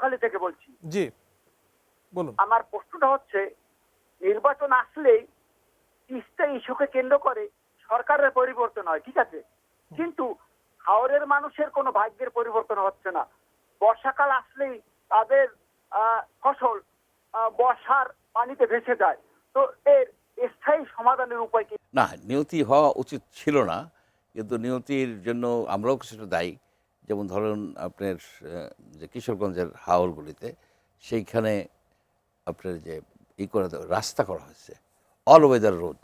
পটুয়াখালী থেকে বলছি। জি বলুন। আমার প্রশ্নটা হচ্ছে, নির্বাচন আসলেই তিস্তা ইস্যুকে কেন্দ্র করে সরকারের পরিবর্তন হয়, ঠিক আছে, কিন্তু হাওরের মানুষের কোনো ভাগ্যের পরিবর্তন হচ্ছে না। বর্ষাকাল আসলেই তাদের ফসল বর্ষার পানিতে ভেসে যায়। তো এর স্থায়ী সমাধানের উপায় কি? না, নিয়তি হওয়া উচিত ছিল না, কিন্তু নিয়তির জন্য আমরাও কিছুটা দায়ী। যেমন ধরুন আপনার যে কিশোরগঞ্জের হাওরগুলিতে সেইখানে আপনার যে করে রাস্তা করা হয়েছে, অল ওয়েদার রোড,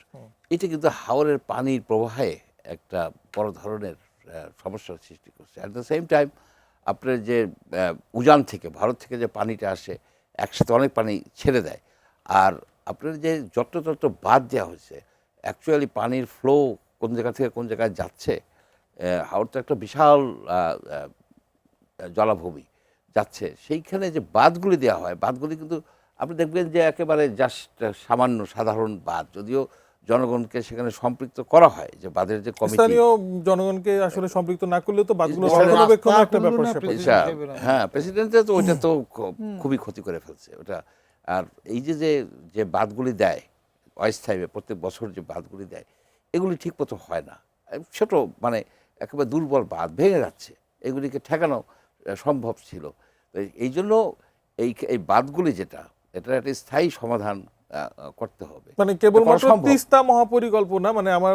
এটা কিন্তু হাওরের পানির প্রবাহে একটা বড় ধরনের সমস্যার সৃষ্টি করছে। অ্যাট দ্য সেম টাইম আপনার যে উজান থেকে ভারত থেকে যে পানিটা আসে একসাথে অনেক পানি ছেড়ে দেয়, আর আপনার যে যত্র বাদ দেওয়া হয়েছে, অ্যাকচুয়ালি পানির ফ্লো কোন জায়গা থেকে কোন জায়গায় যাচ্ছে, হাওর তো একটা বিশাল জলাভূমি যাচ্ছে, সেইখানে যে বাঁধগুলি দেওয়া হয়, বাঁধগুলি কিন্তু আপনি দেখবেন যে একেবারে জাস্ট সামান্য সাধারণ বাঁধ, যদিও জনগণকে সেখানে সম্পৃক্ত করা হয়, যে বাঁধের যে কমিটি, স্থানীয় জনগণকে আসলে সম্পৃক্ত না করলেও তো বাঁধগুলো রক্ষণাবেক্ষণের একটা ব্যাপার স্যাপার। হ্যাঁ, প্রেসিডেন্টের তো ওইটা তো খুবই ক্ষতি করে ফেলছে ওটা। আর এই যে যে বাঁধগুলি দেয় অস্থায়ী, প্রত্যেক বছর যে বাঁধগুলি দেয়, এগুলি ঠিক মতো হয় না, ছোট মানে একেবারে দুর্বল বাঁধ ভেঙে যাচ্ছে, এগুলিকে ঠেকানো সম্ভব ছিল। তো এই জন্য এই বাঁধগুলি যেটা, এটা একটা স্থায়ী সমাধান করতে হবে। মানে কেবলমাত্র তিস্তা মহাপরিকল্পনা, মানে আমার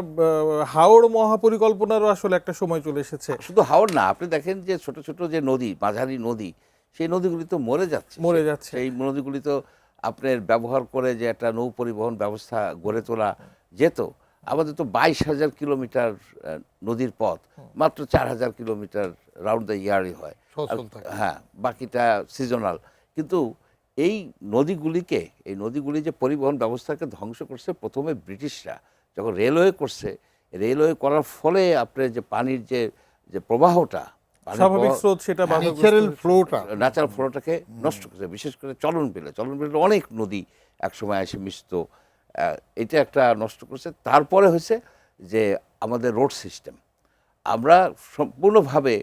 হাওড় মহাপরিকল্পনারও আসলে একটা সময় চলে এসেছে। শুধু হাওড় না, আপনি দেখেন যে ছোট ছোট যে নদী, মাঝারি নদী, সেই নদীগুলি তো মরে যাচ্ছে। সেই নদীগুলি তো আপনার ব্যবহার করে যে একটা নৌ পরিবহন ব্যবস্থা গড়ে তোলা যেত। আমাদের তো 22,000 কিলোমিটার নদীর পথ, মাত্র 4,000 কিলোমিটার রাউন্ড দ্য ইয়ারই হয়, হ্যাঁ, বাকিটা সিজনাল। কিন্তু এই নদীগুলি যে পরিবহন ব্যবস্থাকে ধ্বংস করছে প্রথমে ব্রিটিশরা, যখন রেলওয়ে করছে, রেলওয়ে করার ফলে আপনার যে পানির যে প্রবাহটা, স্বাভাবিক স্রোত, সেটা ন্যাচারাল ফ্লোটাকে নষ্ট করছে। বিশেষ করে চলন বিলে অনেক নদী একসময় এসে মিশত, এটা একটা নষ্ট করছে। তারপরে হয়েছে যে আমাদের রোড সিস্টেম, আমরা সম্পূর্ণভাবে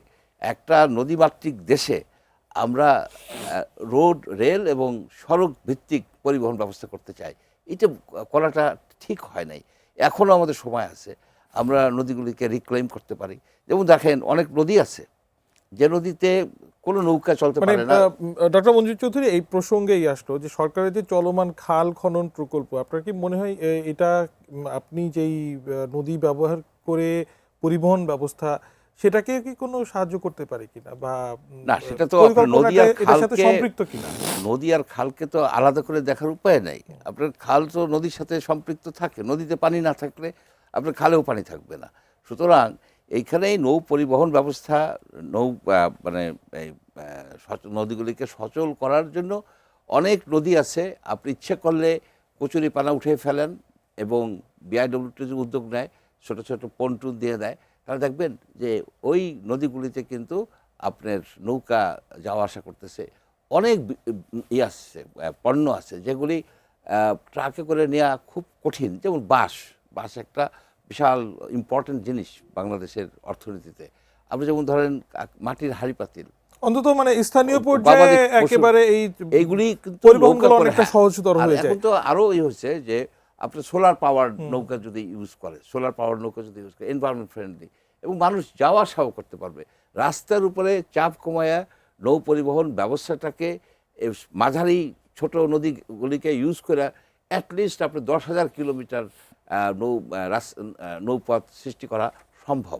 একটা নদীমাতৃক দেশে আমরা রোড, রেল এবং সড়ক ভিত্তিক পরিবহন ব্যবস্থা করতে চাই। এটা করাটা ঠিক হয় নাই। এখনও আমাদের সময় আছে, আমরা নদীগুলিকে রিক্লেম করতে পারি। যেমন দেখেন অনেক নদী আছে যে নদীতে কোনো নৌকা চলতে পারে না। ডক্টর মঞ্জুর চৌধুরী, এই প্রসঙ্গেই আসলো যে সরকারের যে চলমান খাল খনন প্রকল্প, আপনার কি মনে হয় এটা আপনি যেই নদী ব্যবহার করে পরিবহন ব্যবস্থা, সেটাকে কি কোনো সাহায্য করতে পারে কিনা, বা না, সেটা তো নদী আর খালকে সম্পৃক্ত কিনা? নদী আর খালকে তো আলাদা করে দেখার উপায় নাই। আপনার খাল তো নদীর সাথে সম্পৃক্ত থাকে, নদীতে পানি না থাকলে আপনার খালেও পানি থাকবে না। সুতরাং এইখানেই নৌ পরিবহন ব্যবস্থা, মানে নদীগুলিকে সচল করার জন্য অনেক নদী আছে। আপনি ইচ্ছে করলে কচুরিপানা উঠে ফেলেন এবং বিআইডব্লিউটি উদ্যোগ নেয়, ছোট ছোট পন্টুন দিয়ে দেয়, তাহলে দেখবেন যে ওই নদীগুলিতে কিন্তু আপনার নৌকা যাওয়া আসা করতেছে। অনেক আসছে, পণ্য আছে যেগুলি ট্রাকে করে নেওয়া খুব কঠিন। যেমন বাঁশ একটা বিশাল ইম্পর্টেন্ট জিনিস বাংলাদেশের অর্থনীতিতে। আপনি যেমন ধরেন মাটির হাঁড়ি পাতিল, অন্তত মানে স্থানীয় পর্যায়ে একেবারে এইগুলি পরিবহনগুলো অনেকটা সহজতর হয়ে যায়। এখন তো আরো হচ্ছে যে আপনার সোলার পাওয়ার নৌকা যদি ইউজ করে, এনভায়রনমেন্ট ফ্রেন্ডলি, এবং মানুষ যাওয়া আসাও করতে পারবে। রাস্তার উপরে চাপ কমায়া নৌ পরিবহন ব্যবস্থাটাকে মাঝারি ছোট নদীগুলিকে ইউজ করে অ্যাটলিস্ট আপনার 10,000 কিলোমিটার নৌপথ সৃষ্টি করা সম্ভব।